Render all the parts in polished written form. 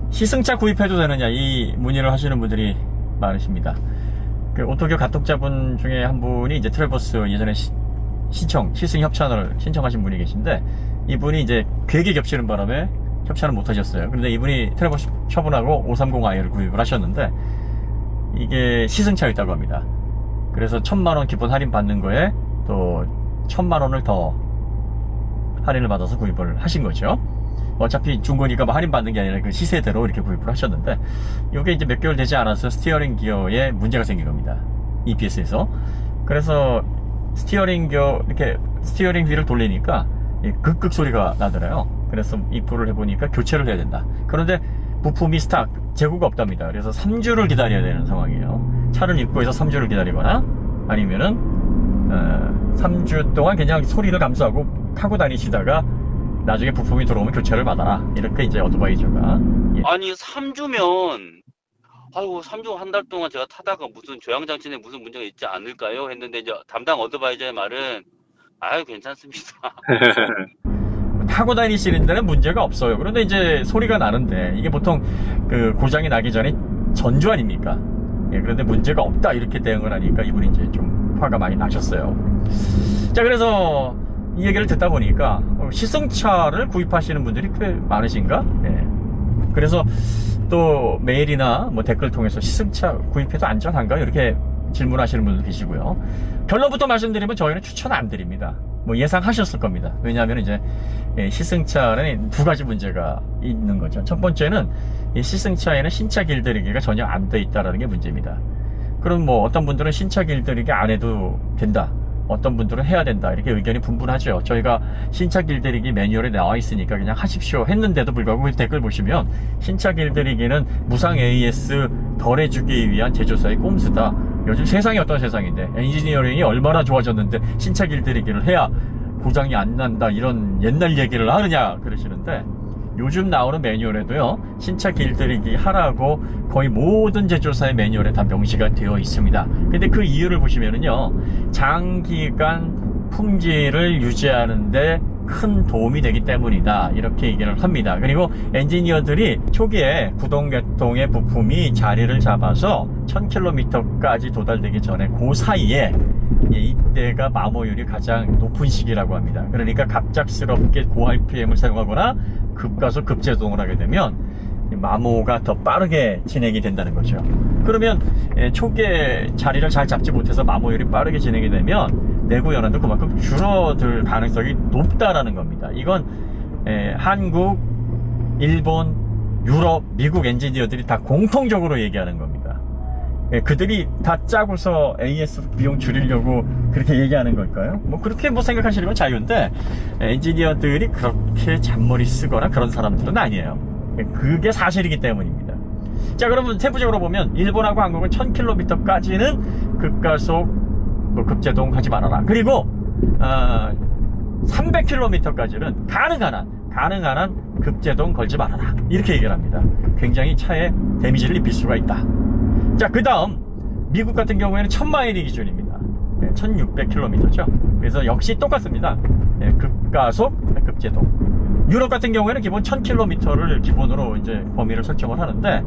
시승차 구입해도 되느냐 이 문의를 하시는 분들이 많으십니다. 그 오토교 가독자분 중에 한 분이 이제 트래버스 예전에 시승 협찬을 신청하신 분이 계신데, 이분이 이제 계획이 겹치는 바람에 협찬을 못 하셨어요. 그런데 이분이 트래버스 처분하고 530i를 구입을 하셨는데 이게 시승차였다고 합니다. 그래서 1000만원 기본 할인 받는 거에 또 1000만원을 더 할인을 받아서 구입을 하신 거죠. 어차피 중고니까 뭐 할인 받는 게 아니라 그 시세대로 이렇게 구입을 하셨는데, 이게 이제 몇 개월 되지 않아서 스티어링 기어에 문제가 생긴 겁니다. EPS에서. 그래서 스티어링 휠을 돌리니까 극극 소리가 나더라요. 그래서 입고를 해보니까 교체를 해야 된다. 그런데 부품이 스탁, 재고가 없답니다. 그래서 3주를 기다려야 되는 상황이에요. 차를 입고해서 3주를 기다리거나 아니면은 3주 동안 그냥 소리를 감수하고 타고 다니시다가 나중에 부품이 들어오면 교체를 받아라. 이렇게 이제 어드바이저가. 아니 3주면 아이고 3주 한 달 동안 제가 타다가 무슨 조향장치에 무슨 문제가 있지 않을까요? 했는데 이제 담당 어드바이저의 말은 아유 괜찮습니다. 타고 다니시는 데는 문제가 없어요. 그런데 이제 소리가 나는데 이게 보통 그 고장이 나기 전에 전주 아닙니까? 예, 그런데 문제가 없다 이렇게 대응을 하니까 이분이 이제 좀 화가 많이 나셨어요. 자, 그래서 이 얘기를 듣다 보니까 시승차를 구입하시는 분들이 꽤 많으신가? 예. 그래서 또 메일이나 뭐 댓글 통해서 시승차 구입해도 안전한가요? 이렇게 질문하시는 분들 계시고요. 결론부터 말씀드리면 저희는 추천 안 드립니다. 뭐 예상하셨을 겁니다. 왜냐하면 이제 시승차는 두 가지 문제가 있는 거죠. 첫 번째는 이 시승차에는 신차 길들이기가 전혀 안 돼 있다는 게 문제입니다. 그럼 뭐 어떤 분들은 신차 길들이기 안 해도 된다, 어떤 분들은 해야 된다, 이렇게 의견이 분분하죠. 저희가 신차 길들이기 매뉴얼에 나와 있으니까 그냥 하십시오 했는데도 불구하고 댓글 보시면 신차 길들이기는 무상 AS 덜 해주기 위한 제조사의 꼼수다. 요즘 세상이 어떤 세상인데 엔지니어링이 얼마나 좋아졌는데 신차 길들이기를 해야 고장이 안 난다 이런 옛날 얘기를 하느냐 그러시는데, 요즘 나오는 매뉴얼에도요 신차 길들이기 하라고 거의 모든 제조사의 매뉴얼에 다 명시가 되어 있습니다. 근데 그 이유를 보시면은요, 장기간 품질을 유지하는데 큰 도움이 되기 때문이다 이렇게 얘기를 합니다. 그리고 엔지니어들이 초기에 구동계통의 부품이 자리를 잡아서 1000km까지 도달되기 전에 그 사이에 이때가 마모율이 가장 높은 시기라고 합니다. 그러니까 갑작스럽게 고RPM을 사용하거나 급가속 급제동을 하게 되면 마모가 더 빠르게 진행이 된다는 거죠. 그러면 초기에 자리를 잘 잡지 못해서 마모율이 빠르게 진행이 되면 내구 연한도 그만큼 줄어들 가능성이 높다라는 겁니다. 이건 한국, 일본, 유럽, 미국 엔지니어들이 다 공통적으로 얘기하는 겁니다. 그들이 다 짜고서 AS 비용 줄이려고 그렇게 얘기하는 걸까요? 뭐 그렇게 뭐 생각하시는 건 자유인데, 엔지니어들이 그렇게 잔머리 쓰거나 그런 사람들은 아니에요. 그게 사실이기 때문입니다. 자, 그러면 세부적으로 보면 일본하고 한국은 1000km까지는 급가속 급제동 하지 말아라. 그리고 300km까지는 가능한 한 급제동 걸지 말아라. 이렇게 얘기를 합니다. 굉장히 차에 데미지를 입힐 수가 있다. 자, 그 다음 미국 같은 경우에는 1000마일이 기준입니다. 1600km죠. 그래서 역시 똑같습니다. 급가속, 급제동. 유럽 같은 경우에는 기본 1000km를 기본으로 이제 범위를 설정을 하는데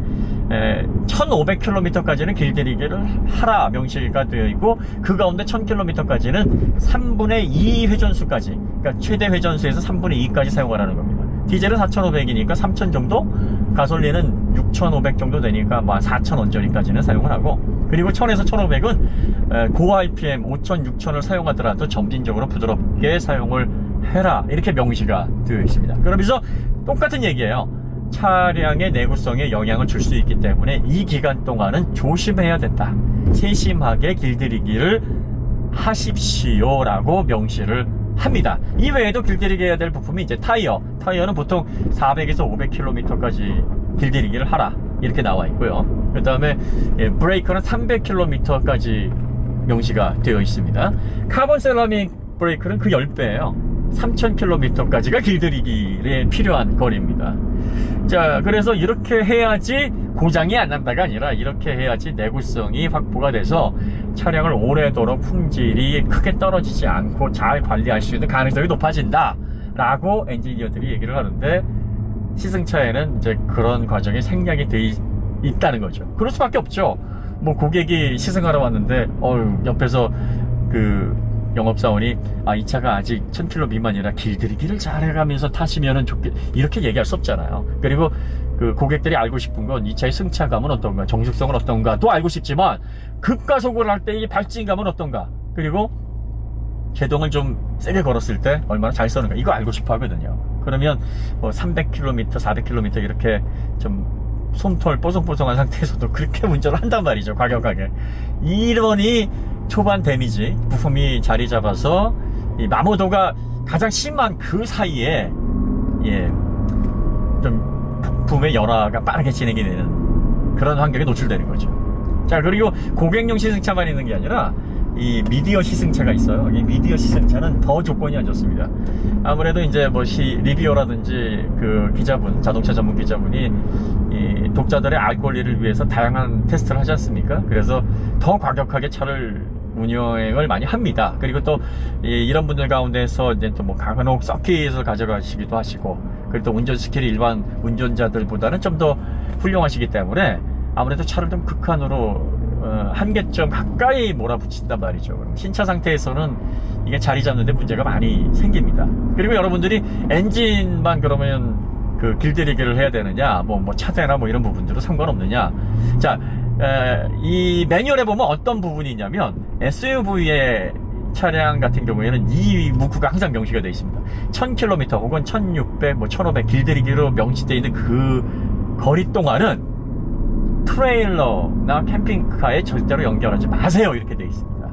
1500km까지는 길들이기를 하라 명시가 되어 있고, 그 가운데 1000km까지는 3분의 2 회전수까지, 그러니까 최대 회전수에서 3분의 2까지 사용하라는 겁니다. 디젤은 4500이니까 3000 정도, 가솔린은 6500 정도 되니까 뭐 4000 언저리까지는 사용을 하고, 그리고 1000에서 1500은 고 RPM 5000, 6000을 사용하더라도 점진적으로 부드럽게 사용을 해라 이렇게 명시가 되어 있습니다. 그러면서 똑같은 얘기예요. 차량의 내구성에 영향을 줄 수 있기 때문에 이 기간 동안은 조심해야 된다, 세심하게 길들이기를 하십시오 라고 명시를 합니다. 이외에도 길들이기 해야 될 부품이 이제 타이어는 보통 400에서 500km까지 길들이기를 하라 이렇게 나와 있고요. 그 다음에 브레이크는 300km까지 명시가 되어 있습니다. 카본 세라믹 브레이크는 그 10배예요. 3000km까지가 길들이기에 필요한 거리입니다. 자, 그래서 이렇게 해야지 고장이 안 난다가 아니라 이렇게 해야지 내구성이 확보가 돼서 차량을 오래도록 품질이 크게 떨어지지 않고 잘 관리할 수 있는 가능성이 높아진다 라고 엔지니어들이 얘기를 하는데, 시승차에는 이제 그런 과정이 생략이 돼 있다는 거죠. 그럴 수밖에 없죠. 뭐 고객이 시승하러 왔는데 옆에서 그 영업사원이 이 차가 아직 1000km 미만이라 길들이기를 잘해가면서 타시면은 좋겠 이렇게 얘기할 수 없잖아요. 그리고 그 고객들이 알고 싶은 건 이 차의 승차감은 어떤가, 정숙성은 어떤가도 알고 싶지만 급가속을 할 때 이 발진감은 어떤가, 그리고 제동을 좀 세게 걸었을 때 얼마나 잘 써는가, 이거 알고 싶어 하거든요. 그러면 뭐 300km, 400km 이렇게 좀 솜털 뽀송뽀송한 상태에서도 그렇게 운전을 한단 말이죠, 과격하게. 이러니 초반 데미지, 부품이 자리 잡아서 이 마모도가 가장 심한 그 사이에 좀 부품의 열화가 빠르게 진행이 되는 그런 환경에 노출되는 거죠. 자, 그리고 고객용 시승차만 있는 게 아니라 이 미디어 시승차가 있어요. 이 미디어 시승차는 더 조건이 안 좋습니다. 아무래도 이제 뭐 리뷰어라든지 그 기자분, 자동차 전문 기자분이 이 독자들의 알 권리를 위해서 다양한 테스트를 하지 않습니까? 그래서 더 과격하게 차를 운영을 많이 합니다. 그리고 또 이런 분들 가운데서 이제 또 뭐 간혹 서킷을 가져가시기도 하시고, 그리고 또 운전 스킬이 일반 운전자들보다는 좀 더 훌륭하시기 때문에 아무래도 차를 좀 극한으로 한계점 가까이 몰아붙인단 말이죠. 그럼 신차 상태에서는 이게 자리 잡는데 문제가 많이 생깁니다. 그리고 여러분들이 엔진만 그러면 그 길들이기를 해야 되느냐, 뭐 차대나 뭐 이런 부분들은 상관없느냐. 자, 이 매뉴얼에 보면 어떤 부분이 있냐면 SUV의 차량 같은 경우에는 이 문구가 항상 명시가 되어 있습니다. 1000km 혹은 1600, 1500 길들이기로 명시되어 있는 그 거리 동안은 트레일러나 캠핑카에 절대로 연결하지 마세요, 이렇게 되어 있습니다.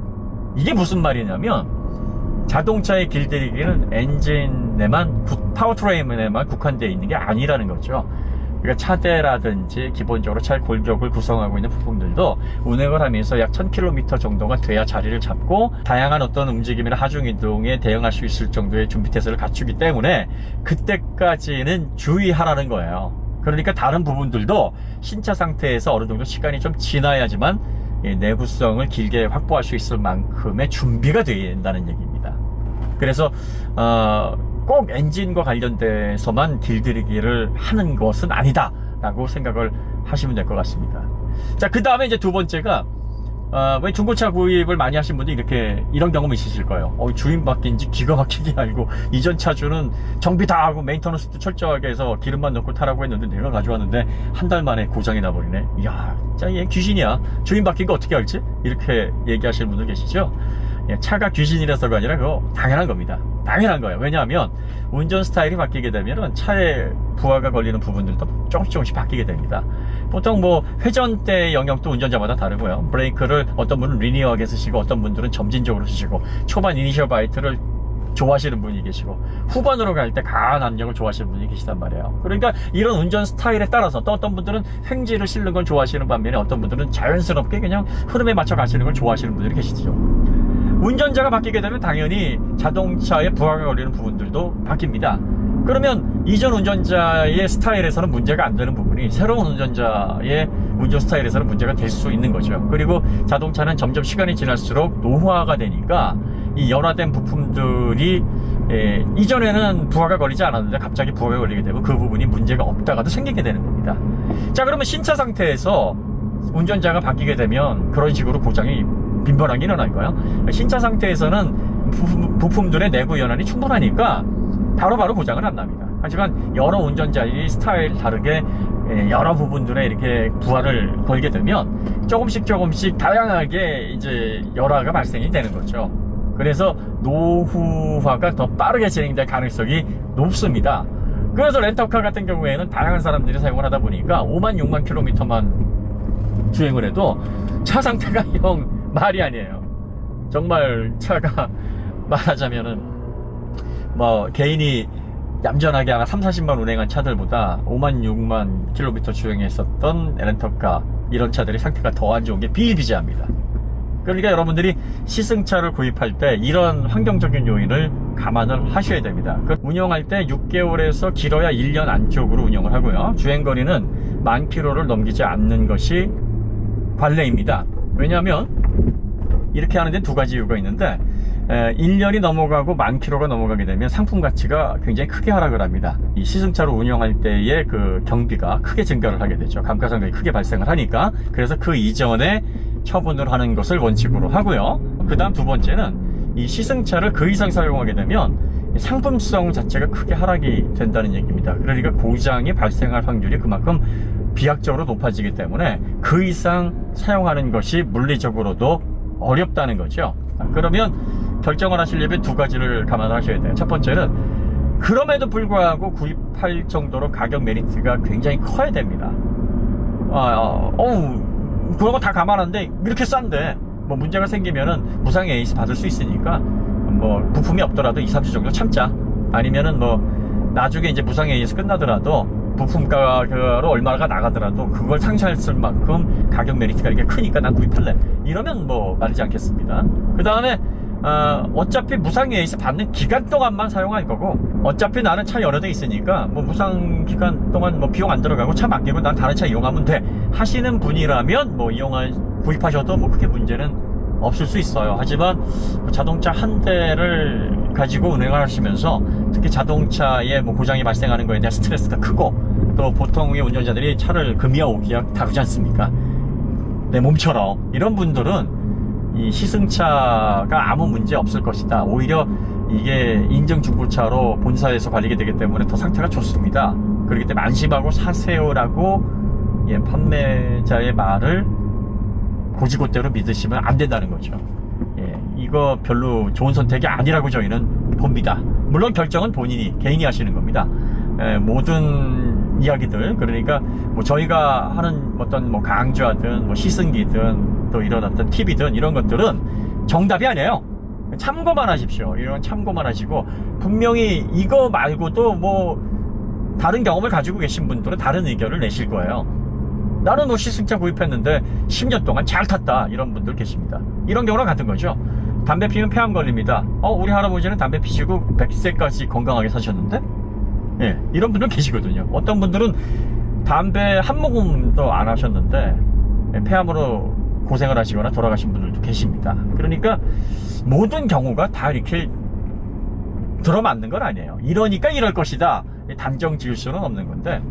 이게 무슨 말이냐면 자동차의 길들이기는 엔진에만, 파워트레인에만 국한되어 있는 게 아니라는 거죠. 그러니까 차대라든지 기본적으로 차의 골격을 구성하고 있는 부품들도 운행을 하면서 약 1000km 정도가 돼야 자리를 잡고 다양한 어떤 움직임이나 하중이동에 대응할 수 있을 정도의 준비태세를 갖추기 때문에 그때까지는 주의하라는 거예요. 그러니까 다른 부분들도 신차 상태에서 어느 정도 시간이 좀 지나야지만 내구성을 길게 확보할 수 있을 만큼의 준비가 되어야 된다는 얘기입니다. 그래서 꼭 엔진과 관련돼서만 길들이기를 하는 것은 아니다 라고 생각을 하시면 될 것 같습니다. 자, 그 다음에 이제 두 번째가 왜 중고차 구입을 많이 하신 분들이 이런 경험이 있으실 거예요. 주인 바뀐지 기가 막히게 알고 이전 차주는 정비 다 하고 메인터넌스도 철저하게 해서 기름만 넣고 타라고 했는데 내가 가져왔는데 한 달 만에 고장이 나버리네. 이야, 진짜 얘 귀신이야. 주인 바뀐 거 어떻게 알지? 이렇게 얘기하시는 분들 계시죠? 차가 귀신이라서가 아니라 그거 당연한 겁니다. 당연한 거예요. 왜냐하면 운전 스타일이 바뀌게 되면 차에 부하가 걸리는 부분들도 조금씩 바뀌게 됩니다. 보통 뭐 회전대 영역도 운전자마다 다르고요. 브레이크를 어떤 분은 리니어하게 쓰시고 어떤 분들은 점진적으로 쓰시고, 초반 이니셜 바이트를 좋아하시는 분이 계시고 후반으로 갈 때 강한 압력을 좋아하시는 분이 계시단 말이에요. 그러니까 이런 운전 스타일에 따라서 또 어떤 분들은 횡지를 실는 걸 좋아하시는 반면에 어떤 분들은 자연스럽게 그냥 흐름에 맞춰 가시는 걸 좋아하시는 분들이 계시죠. 운전자가 바뀌게 되면 당연히 자동차에 부하가 걸리는 부분들도 바뀝니다. 그러면 이전 운전자의 스타일에서는 문제가 안 되는 부분이 새로운 운전자의 운전 스타일에서는 문제가 될 수 있는 거죠. 그리고 자동차는 점점 시간이 지날수록 노후화가 되니까 이 열화된 부품들이 이전에는 부하가 걸리지 않았는데 갑자기 부하가 걸리게 되면 그 부분이 문제가 없다가도 생기게 되는 겁니다. 자, 그러면 신차 상태에서 운전자가 바뀌게 되면 그런 식으로 고장이 빈번하게 일어날까요? 신차 상태에서는 부품들의 내부 연한이 충분하니까 바로바로 고장은 안 납니다. 하지만 여러 운전자의 스타일 다르게 여러 부분들에 이렇게 부하를 걸게 되면 조금씩 다양하게 이제 열화가 발생이 되는 거죠. 그래서 노후화가 더 빠르게 진행될 가능성이 높습니다. 그래서 렌터카 같은 경우에는 다양한 사람들이 사용을 하다 보니까 5만 6만 킬로미터만 주행을 해도 차 상태가 영 말이 아니에요. 정말 차가 말하자면은 뭐 개인이 얌전하게 한 3, 40만 운행한 차들보다 5만 6만 킬로미터 주행했었던 렌터카, 이런 차들의 상태가 더 안 좋은 게 비일비재합니다. 그러니까 여러분들이 시승차를 구입할 때 이런 환경적인 요인을 감안을 하셔야 됩니다. 운영할 때 6개월에서 길어야 1년 안쪽으로 운영을 하고요. 주행거리는 10,000km를 넘기지 않는 것이 관례입니다. 왜냐하면 이렇게 하는 데는 두 가지 이유가 있는데, 1년이 넘어가고 10,000km가 넘어가게 되면 상품 가치가 굉장히 크게 하락을 합니다. 이 시승차로 운영할 때의 그 경비가 크게 증가를 하게 되죠. 감가상각이 크게 발생을 하니까. 그래서 그 이전에 처분을 하는 것을 원칙으로 하고요. 그 다음 두 번째는 이 시승차를 그 이상 사용하게 되면 상품성 자체가 크게 하락이 된다는 얘기입니다. 그러니까 고장이 발생할 확률이 그만큼 비약적으로 높아지기 때문에 그 이상 사용하는 것이 물리적으로도 어렵다는 거죠. 그러면 결정을 하시려면 두 가지를 감안하셔야 돼요. 첫 번째는 그럼에도 불구하고 구입할 정도로 가격 메리트가 굉장히 커야 됩니다. 그런 거 다 감안하는데 이렇게 싼데 뭐 문제가 생기면은 무상 AS 받을 수 있으니까 뭐 부품이 없더라도 2-3주 정도 참자. 아니면은 뭐 나중에 이제 무상 AS 끝나더라도 부품가로 얼마가 나가더라도 그걸 상쇄할 만큼 가격 메리트가 이렇게 크니까 난 구입할래. 이러면 뭐 말리지 않겠습니다. 그 다음에 어차피 무상 AS 받는 기간 동안만 사용할 거고, 어차피 나는 차 여러 대 있으니까 뭐 무상 기간 동안 뭐 비용 안 들어가고 차 맡기고 난 다른 차 이용하면 돼 하시는 분이라면 뭐 구입하셔도 뭐 크게 문제는 없을 수 있어요. 하지만 자동차 한 대를 가지고 운행을 하시면서 특히 자동차에 뭐 고장이 발생하는 거에 대한 스트레스가 크고, 또 보통의 운전자들이 차를 금이야 오기야 다루지 않습니까? 내 몸처럼. 이런 분들은 이 시승차가 아무 문제 없을 것이다. 오히려 이게 인증 중고차로 본사에서 관리게 되기 때문에 더 상태가 좋습니다. 그렇기 때문에 안심하고 사세요라고 판매자의 말을 고지고대로 믿으시면 안 된다는 거죠. 이거 별로 좋은 선택이 아니라고 저희는 봅니다. 물론 결정은 개인이 하시는 겁니다. 모든 이야기들, 그러니까 뭐 저희가 하는 어떤 뭐 강좌든 뭐 시승기든 또 이런 어떤 팁이든 이런 것들은 정답이 아니에요. 참고만 하십시오. 이런 참고만 하시고, 분명히 이거 말고도 뭐 다른 경험을 가지고 계신 분들은 다른 의견을 내실 거예요. 나는 뭐 시승차 구입했는데 10년 동안 잘 탔다, 이런 분들 계십니다. 이런 경우랑 같은 거죠. 담배 피우면 폐암 걸립니다. 우리 할아버지는 담배 피시고 100세까지 건강하게 사셨는데? 이런 분들 계시거든요. 어떤 분들은 담배 한 모금도 안 하셨는데 폐암으로 고생을 하시거나 돌아가신 분들도 계십니다. 그러니까 모든 경우가 다 이렇게 들어맞는 건 아니에요. 이러니까 이럴 것이다 단정 지을 수는 없는 건데,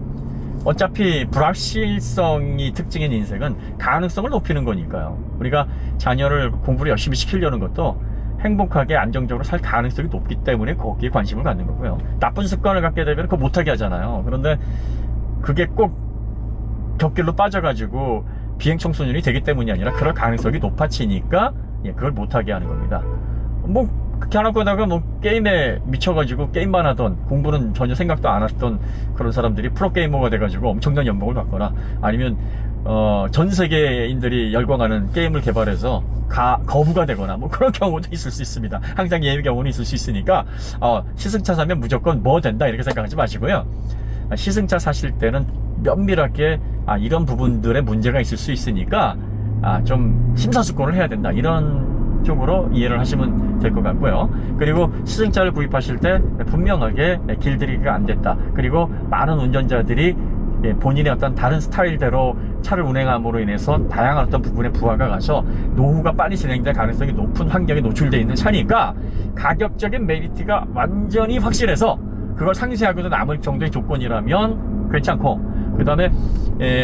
어차피 불확실성이 특징인 인생은 가능성을 높이는 거니까요. 우리가 자녀를 공부를 열심히 시키려는 것도 행복하게 안정적으로 살 가능성이 높기 때문에 거기에 관심을 갖는 거고요. 나쁜 습관을 갖게 되면 그거 못하게 하잖아요. 그런데 그게 꼭 곁길로 빠져가지고 비행청소년이 되기 때문이 아니라 그럴 가능성이 높아지니까 그걸 못하게 하는 겁니다. 뭐 그렇게 안 하고 다가 뭐 게임에 미쳐가지고 게임만 하던, 공부는 전혀 생각도 안 했던 그런 사람들이 프로게이머가 돼가지고 엄청난 연봉을 받거나, 아니면 전 세계인들이 열광하는 게임을 개발해서 거부가 되거나 뭐 그런 경우도 있을 수 있습니다. 항상 예외 경우는 있을 수 있으니까 시승차 사면 무조건 뭐 된다 이렇게 생각하지 마시고요. 시승차 사실 때는 면밀하게 이런 부분들의 문제가 있을 수 있으니까 좀 심사숙고를 해야 된다, 이런 쪽으로 이해를 하시면 될 것 같고요. 그리고 시승차를 구입하실 때 분명하게 길들이기가 안 됐다, 그리고 많은 운전자들이 본인의 어떤 다른 스타일대로 차를 운행함으로 인해서 다양한 어떤 부분에 부하가 가서 노후가 빨리 진행될 가능성이 높은 환경에 노출되어 있는 차니까 가격적인 메리트가 완전히 확실해서 그걸 상쇄하고도 남을 정도의 조건이라면 괜찮고, 그 다음에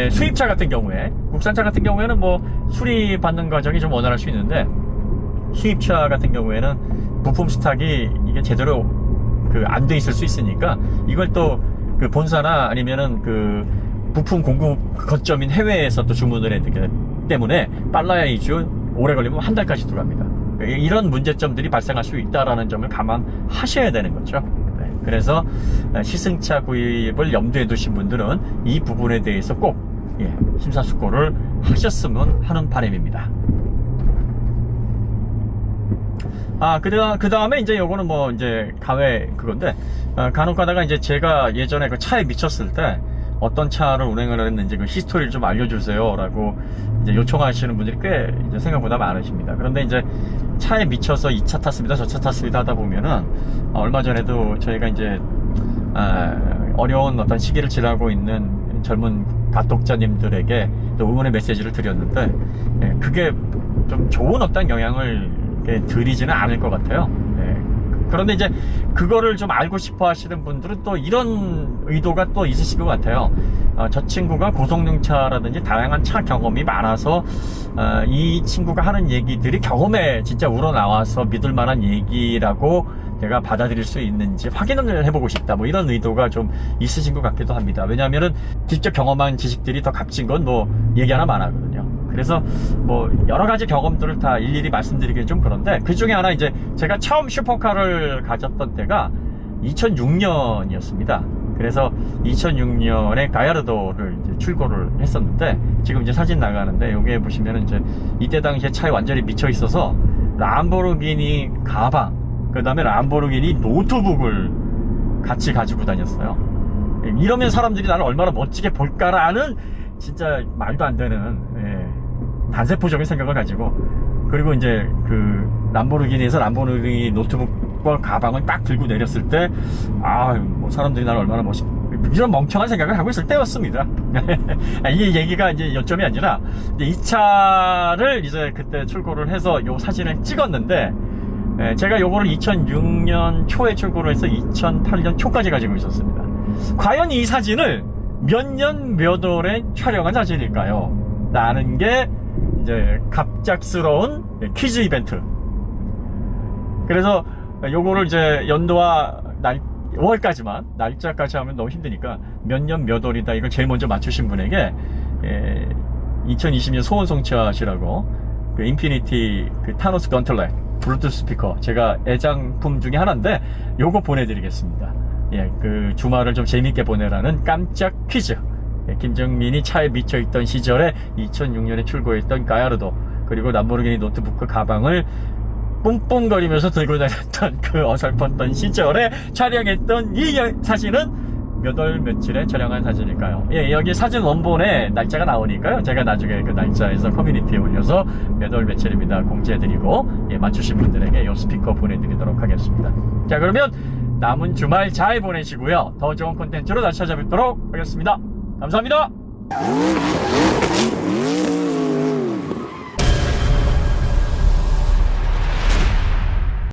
수입차 같은 경우에, 국산차 같은 경우에는 뭐 수리 받는 과정이 좀 원활할 수 있는데, 수입차 같은 경우에는 부품 스탁이 이게 제대로 안 돼 있을 수 있으니까 이걸 또 그 본사나 아니면은 그 부품 공급 거점인 해외에서 또 주문을 해야 되기 때문에 빨라야 2주, 오래 걸리면 한 달까지 들어갑니다. 이런 문제점들이 발생할 수 있다라는 점을 감안하셔야 되는 거죠. 그래서 시승차 구입을 염두에 두신 분들은 이 부분에 대해서 꼭 심사숙고를 하셨으면 하는 바람입니다. 그 다음에 이제 요거는 뭐 이제 가외 그건데, 간혹 가다가 이제 제가 예전에 그 차에 미쳤을 때 어떤 차를 운행을 했는지 그 히스토리를 좀 알려주세요 라고 이제 요청하시는 분들이 꽤 이제 생각보다 많으십니다. 그런데 이제 차에 미쳐서 이 차 탔습니다, 저 차 탔습니다 하다 보면은, 얼마 전에도 저희가 이제 어려운 어떤 시기를 지나고 있는 젊은 가독자님들에게 또 응원의 메시지를 드렸는데, 그게 좀 좋은 어떤 영향을 드리지는 않을 것 같아요. 예. 그런데 이제 그거를 좀 알고 싶어 하시는 분들은 또 이런 의도가 또 있으실 것 같아요. 저 친구가 고속용차라든지 다양한 차 경험이 많아서 이 친구가 하는 얘기들이 경험에 진짜 우러나와서 믿을 만한 얘기라고 내가 받아들일 수 있는지 확인을 해보고 싶다, 뭐 이런 의도가 좀 있으신 것 같기도 합니다. 왜냐하면은 직접 경험한 지식들이 더 값진 건 뭐 얘기 하나 안 하거든요. 그래서 뭐 여러 가지 경험들을 다 일일이 말씀드리기는 좀 그런데, 그 중에 하나 이제 제가 처음 슈퍼카를 가졌던 때가 2006년이었습니다. 그래서 2006년에 가야르도를 이제 출고를 했었는데, 지금 이제 사진 나가는데 여기에 보시면은 이제 이때 당시에 차에 완전히 미쳐 있어서 람보르기니 가방, 그 다음에 람보르기니 노트북을 같이 가지고 다녔어요. 이러면 사람들이 나를 얼마나 멋지게 볼까라는 진짜 말도 안 되는 단세포적인 생각을 가지고, 그리고 이제 그 람보르기니에서 람보르기니 노트북과 가방을 딱 들고 내렸을 때, 뭐 사람들이 나를 얼마나 이런 멍청한 생각을 하고 있을 때였습니다. 이 얘기가 이제 요점이 아니라, 이제 이 차를 이제 그때 출고를 해서 요 사진을 찍었는데, 제가 요거를 2006년 초에 출고를 해서 2008년 초까지 가지고 있었습니다. 과연 이 사진을 몇 년 몇 월에 촬영한 사진일까요? 라는 게 이제 갑작스러운 퀴즈 이벤트. 그래서 요거를 이제 연도와 월까지만, 날짜까지 하면 너무 힘드니까 몇 년 몇 월이다, 이걸 제일 먼저 맞추신 분에게 2020년 소원 성취하시라고 그 인피니티 그 타노스 건틀렛 블루투스 스피커, 제가 애장품 중에 하나인데 요거 보내드리겠습니다. 그 주말을 좀 재밌게 보내라는 깜짝 퀴즈. 김정민이 차에 미쳐있던 시절에 2006년에 출고했던 가야르도, 그리고 람보르기니 노트북 가방을 뿡뿡거리면서 들고 다녔던 그 어설펐던 시절에 촬영했던 이 사진은 몇 월 며칠에 촬영한 사진일까요? 여기 사진 원본에 날짜가 나오니까요, 제가 나중에 그 날짜에서 커뮤니티에 올려서 몇 월 며칠입니다 공지해드리고, 맞추신 분들에게 이 스피커 보내드리도록 하겠습니다. 자, 그러면 남은 주말 잘 보내시고요, 더 좋은 콘텐츠로 다시 찾아뵙도록 하겠습니다. 감사합니다.